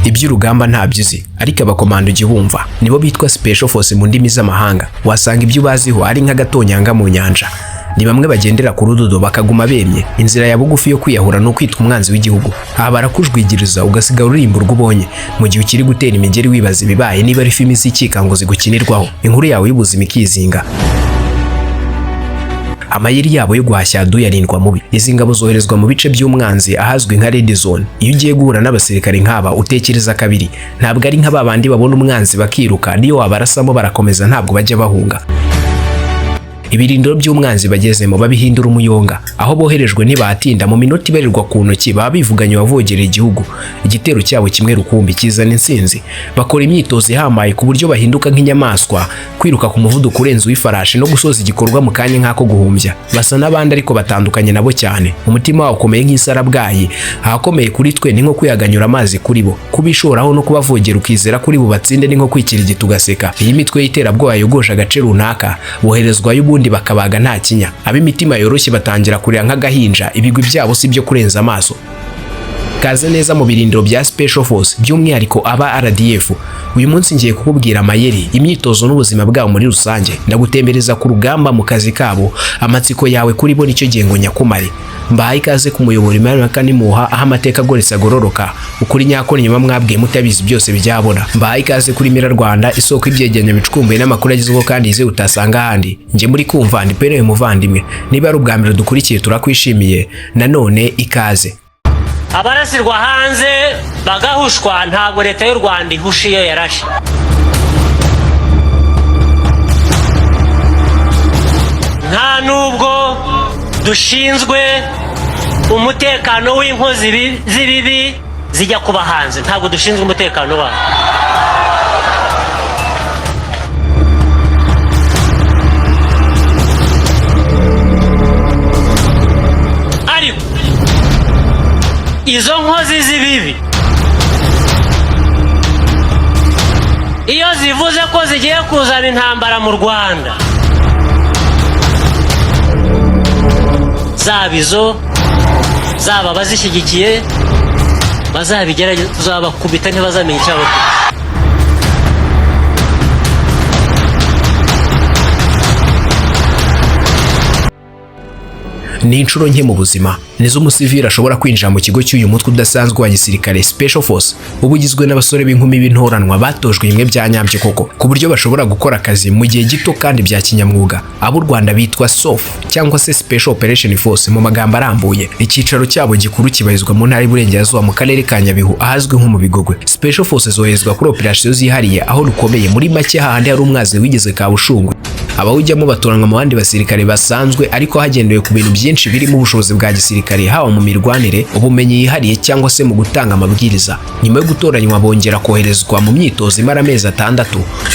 iby'urugamba ntabyuzi ariko abakomando igihumva nibo bitwa special force mu ndimi z'amahanga. Wasanga ibyo baziho ari nk'agatonyanga mu nyanja. Ni bamwe bagendera ku rudodo bakaguma bemye. Inzira ya bugufi yo kwiyahura no kwitwa umwanzi w'igihugu. Aha barakujwigiriza ugasiga uririmba urwubonye mu gihe ukiri gutera imigeri wibaza ibibaye niba ari filimi z'ikika ngo zigukinirwaho. Inkuru yawe y'ubuzima ikizinga. Amayeri yabo yo guhashya yarindwa mubi. Izi ngabo zoherezwa mu bice by'umwanzi ahazwi nka red zone. Iyo ugiye guhura n'abasirikare nk'aba utekereza kabiri. Ntabwo ari nk'ababandi babona umwanzi bakiruka, niyo wabarasamo barakomeza ntabwo bajya bahunga. Ibirindiro by'umwanzi bagezemo babihindura umuyonga. Aho boherejwe ntibatinda, mu minota ibarirwa ku ntoki baba bivuganye wavogereye igihugu. Igitero cyabo kimwe rukumbi kizana insinzi. Bakora imyitozo ihambaye ku buryo bahinduka nk'inyamaswa, kwiruka ku muvuduko urenze w'ifarashi no gusoza igikorwa mu kanya nk'ako guhumbya. Basa n'abandi ariko batandukanye nabo cyane. Umutima wabo ukomeye nk'isarabwayi. Ahakomeye kuri twe ni nko kwiyaganyura amazi kuri bo. Kubishoraho no kubavogera ukizera kuri bo batsinde ni nko kwikirigita ugaseka. Iyi mitwe y'iterabwoba yogosha agace runaka boherezwa y'ubundi bakabaga nta kinya. Ab'imitima yoroshye batangira kurira nk'agahinja. Ibigwi byabo si byo kurenza amaso. Kaze neza mu birindiro bya special force by'umwihariko aba RDF. Uyu munsi ngiye kukubwira amayeri, imyitozo n'ubuzima bwabo muri rusange. Ndagutembereza ku rugamba mu kazi kabo. Amatsiko yawe kuri bo nicyo gengo nyakumare. Mbahaye ikaze ku muyoboro Imana kanimuha aho amateka agoretse agororoka. Ukuri nyako nyuma mwabwiye mutabizi byose byabona. Mbahaye ikaze kuri Mira Rwanda, isoko ibyegeranyo bicukumbuye n'amakuru agezweho kandi yize utasanga ahandi. Nje muri kumva ndi Pere muvandimwe. Niba ari ubwa mbere dukurikiye turakwishimiye. Nanone ikaze. Abarasirwa hanze bagahushwa ntabwo Leta y'u Rwanda ihushiye yarashe. Nta nubwo dushinzwe umutekano w'inkozi z'ibibi zijya kuba hanze. Ntabwo dushinzwe umutekano wabo. Ariko izo nkozi z'ibibi iyo zivuze ko zigiye kuzana intambara mu Rwanda, zaba izo zaba bazishyigikiye bazabigerageza, tuzabakubita ntibazamenye icyabo. Ni inshuro nke mu buzima nizo umusivili ashobora kwinjira mu kigo cy'uyu mutwe udasanzwe wa gisirikare special force. Ubu ugizwe n'abasore b'inkumi b'intoranwa batojwe bimwe bya nyabyo koko ku buryo bashobora gukora akazi mu gihe gito kandi bya kinyamwuga. Abo Rwanda bitwa SOF cyangwa se Special Operation Force mu magambo arambuye. Icyicaro cyabo gikuru kibarizwa mu ntara y'Iburengerazuba mu karere ka Nyabihu ahazwi nko mu Bigogwe. Special Force zoherezwa kuri operasiyo zihariye aho rukomeye muri make hahandi hari umwazi wigeze Kabushungwe. Abawujyamo batoranwa mu bandi basirikare basanzwe ariko hagendewe ku bintu byinshi birimo ubushobozi bwa gisirikare, haba mu mirwanire, ubumenyi yihariye cyangwa se mu gutanga amabwiriza. Nyuma yo gutoranywa bongera koherezwa mu myitozo imara amezi 6,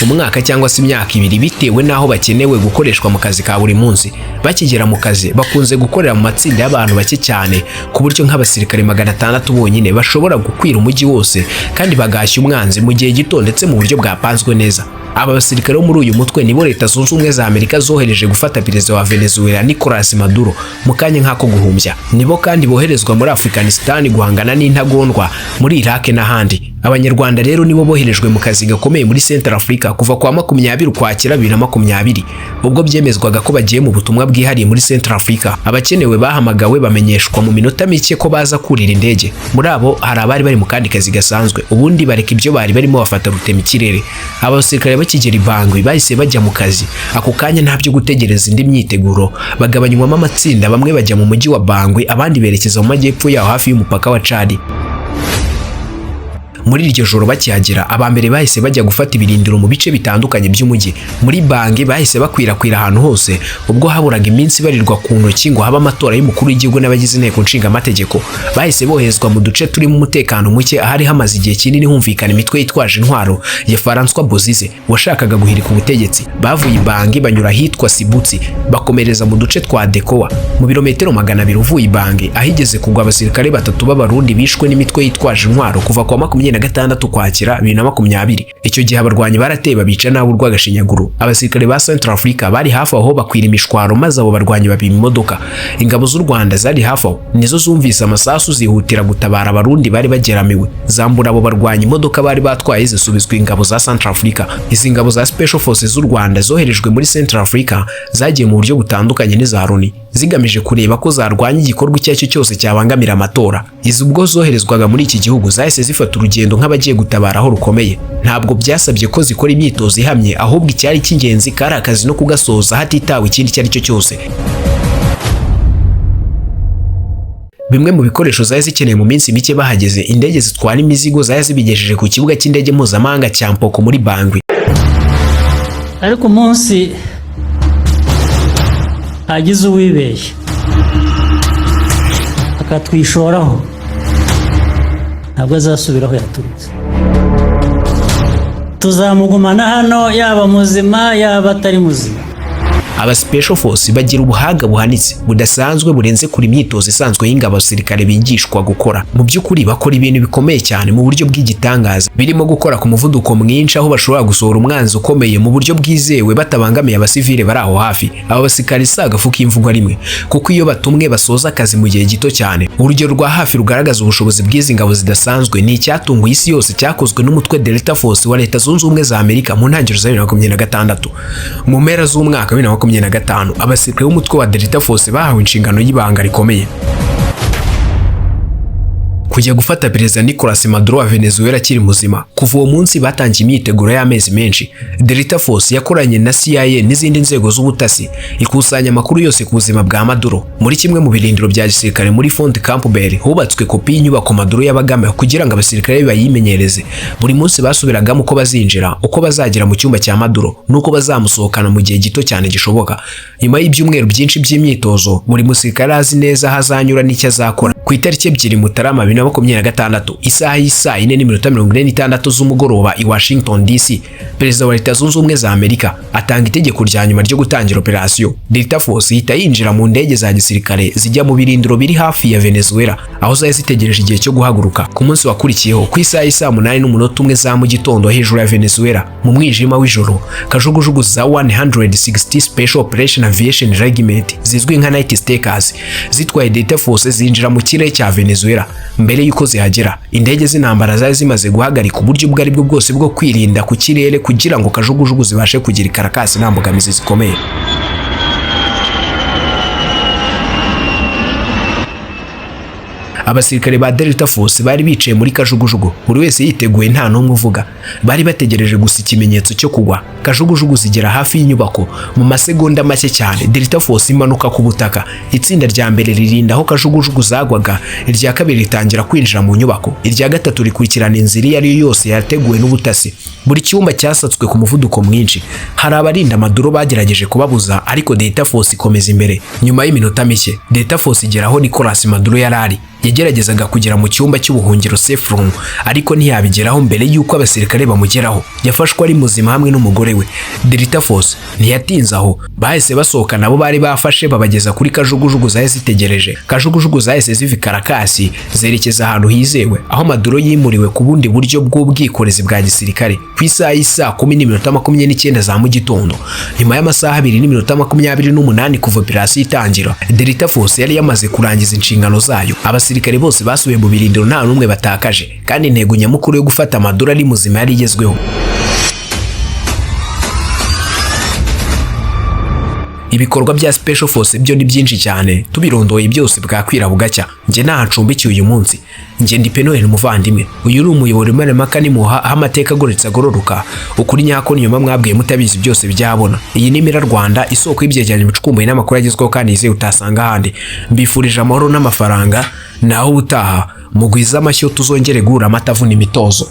umwaka cyangwa se imyaka 2 bitewe n'aho bakenewe gukoreshwa mu kazi ka buri munsi. Bakigera mu kazi bakunze gukorera mu matsinda y'abantu bake cyane ku buryo nk'abasirikare 600 bonyine bashobora gukwira umujyi wose kandi bagashya umwanzi mu gihe gito ndetse mu buryo bwapanzwe neza. Aba basirikare bo muri uyu mutwe nibo Leta Zunze Ubumwe za Amerika zohereje gufata perezida wa Venezuela Nicolus Maduro mu kanya nk'ako guhumbya. Nibo kandi boherezwa muri Afghanistan guhangana n'intagondwa muri Iraq n'ahandi. Abanyarwanda rero nibo boherejwe mu kazi gakomeye muri Centrafrica kuva kwa 20 Ukwakira 2020 ubwo byemezwaga ko bagiye mu butumwa bwihariye muri Centrafrica. Abakenewe bahamagawe bamenyeshwa mu minota mike ko baza kurira indege. Muri abo hari abari bari mu kandi kazi gasanzwe, ubundi bareka ibyo bari barimo bafata rutema ikirere. Abasirikare bakigera ibangwe bahise bajya mu kazi. Ako kanya ntabyo gutegereza indi myiteguro, bagabanywamo amatsinda. Bamwe bajya mu mujyi wa Bangwe, abandi berekeza mu majyepfo yaho hafi y'umupaka wa Chad. Muri iryo joro bakihagera, abambere bahise bajya gufata ibirindiro mu bice bitandukanye by'umujyi. Muri Bangi bahise bakwirakwira ahantu hose ubwo haburaga iminsi barirwa ku ntoki ngo haba amatora y'umukuru w'igihugu n'abagize inteko nshinga amategeko. Bahise boherezwa mu duce turimo umutekano muke ahari hamaze igihe kinini humvikana imitwe yitwaje intwaro ya François Bozize washakaga guhirika ubutegetsi. Bavuye Bangi banyura hitwa Sibutsi bakomereza mu duce twa Dekowa. Mu birometero 200 uvuye Bangi ahigeze kugwa abasirikare 3 b'Abarundi bishwe n'imitwe yitwaje intwaro kuva kwa 20 26 Ukwakira 2020. Icyo gihe abarwanyi barateye babica nabi urw'agashinyaguro. Abasirikare ba Centrafrica bari hafi aho bakwira imishwaro maze abo barwanyi babima imodoka. Ingabo z'u Rwanda zari hafi aho nizo zumvise amasasu zihutira gutabara abarundi bari bageramiwe, zambura abo barwanyi imodoka bari batwaye zisubizwa ingabo za Centrafrica. Izi ngabo za Special Forces z'u Rwanda zoherejwe muri Centrafrica zagiye mu buryo butandukanye n'iza Loni, zigamije kureba ko zarwanya igikorwa icyo aricyo cyose cyabangamira amatora. Izi ubwo zoherezwaga muri iki gihugu zahise zifata urugendo nk'abagiye gutabara aho rukomeye. Ntabwo byasabye ko zikora imyitozo ihamye, ahubwo icyari cy'ingenzi kari akazi no kugasoza hatitawe ikindi icyo aricyo cyose. Bimwe mu bikoresho zari zikeneye mu minsi mike bahageze, indege zitwara imizigo zari zibigejeje ku kibuga cy'indege mpuzamahanga cya Mpoko muri Bangui. Ariko umunsi hagize uwibeshya akatwishoraho, ntabwo azasubiraho yaturutse. Tuzamugumana hano yaba muzima yaba atari muzima. Aba Special Force bagira ubuhanga buhanitse budasanzwe burenze kuri imyitozo isanzwe y'ingabo abasirikare bigishwa gukora. Mu by'ukuri bakora ibintu bikomeye cyane mu buryo bw'igitangaza, birimo gukora ku muvuduko mwinshi aho bashobora gusohora umwanzi ukomeye mu buryo bwizewe batabangamiye abasivile bari aho hafi. Aba basirikare si agafu k'imvugo rimwe, kuko iyo batumwe basoza akazi mu gihe gito cyane. Urugero rwa hafi rugaragaza ubushobozi bw'izi ngabo zidasanzwe ni icyatunguye isi yose cyakozwe n'umutwe Delta Force wa Leta Zunze Ubumwe za Amerika mu ntangiriro za 2026. Mu mpera z'umwaka 2025 abasirikare b'umutwe wa Delta Force bahawe inshingano y'ibanga rikomeye kujya gufata Perezida Nicolus Maduro wa Venezuela akiri muzima. Kuva uwo munsi batangiye imyiteguro y'amezi menshi. Delta Force yakoranye na CIA n'izindi nzego z'ubutasi ikusanya amakuru yose ku buzima bwa Maduro. Muri kimwe mu birindiro bya gisirikare muri Fort Campbell hubatswe kopi y'inyubako Maduro yabagamo kugira ngo abasirikare bayimenyereze. Buri munsi basubiragamo uko bazinjira, uko bazagera mu cyumba cya Maduro nuko bazamusohokana mu gihe gito cyane gishoboka. Nyuma y'ibyumweru byinshi by'imyitozo, buri musirikare azi neza hazanyura n'icyo azakora. Ku itariki 2 Mutarama 2026 isaha y'isa 4:46 z'umugoroba i Washington DC, Perezida wa Leta Zunze Ubumwe za Amerika atanga itegeko rya nyuma ryo gutangira operasiyo. Delta Force ihita yinjira mu ndege za gisirikare zijya mu birindiro biri hafi ya Venezuela, aho zari zitegereje igihe cyo guhaguruka. Ku munsi wakurikiyeho ku isaha y'isa 8:01 za mu gitondo hejuru ya Venezuela, mu mwijima w'ijoro, kajugujugu za 160 Special Operation Aviation Regiment zizwi nka Night Stalkers zitwaye Delta Force zinjira mu kirere cya Venezuela. Mbere yuko zihagera, indege z'intambara zari zimaze guhagarika uburyo ubwo ari bwo bwose bwo kwirinda ku kirere kugira ngo kajugujugu zibashe kugira ikarakasi nta mbogamizi zikomeye. Abasirikare ba Delta Force bari bicaye muri kajugujugu, buri wese yiteguye nta n'umwe uvuga. Bari bategereje gusa ikimenyetso cyo kugwa. Kajugujugu zigera hafi y'inyubako mu masegonda make cyane. Delta Force imanuka ku butaka. Itsinda rya mbere ririnda aho kajugujugu zagwaga, irya kabiri ritangira kwinjira mu nyubako, irya gatatu rikurikirana inzira iyo ari yo yose yateguwe n'ubutasi. Buri cyumba cyasatswe ku muvuduko mwinshi. Hari abarinda Maduro bagerageje kubabuza, ariko Delta Force ikomeza imbere. Nyuma y'iminota mike, Delta Force igeraho Nicolus Maduro yarari. Yageragezaga kugera mu cyumba cy'ubuhungiro safe room, ariko ntiyabigeraho mbere y'uko abasirikare bamugeraho. Yafashwe ari muzima hamwe n'umugore we. Delta Force ntiyatinze aho, bahise basohoka nabo bari bafashe babageza kuri kajugujugu zahise zitegereje. Kajugujugu zahise ziva Karakasi zerekeza ahantu hizewe, aho Maduro yimuriwe ku bundi buryo bw'ubwikorezi bwa gisirikare ku isaha y'isa 10:29 za mu gitondo. Nyuma y'amasaha 2:28 kuva operasiyo itangira, Delta Force yari yamaze kurangiza inshingano zayo. Abasirikare bose basubiye mu birindiro nta n'umwe batakaje, kandi intego nyamukuru yo gufata Maduro ari muzima yari igezweho. Ibikorwa bya Special Force byo ni byinshi cyane, tubirondoye byose bwakwira bugacya. Nge nahacumbikiye uyu munsi. Nge ndi Penel Muvandimwe. Uyu uri umuyoboro mare makani muha amateka agoretse agororoka. Ukuri nyako niyo mwabwiye mutabizi byose byabona. Iyi ni Mira Rwanda, isoko y'ibyegeranyo bicukumbuye n'amakuru agezweho kandi yizewe utasanga ahandi. Mbifurije amahoro n'amafaranga, naho utaha mugwiza amashyo tuzongere guhura amatavu n'imitozo.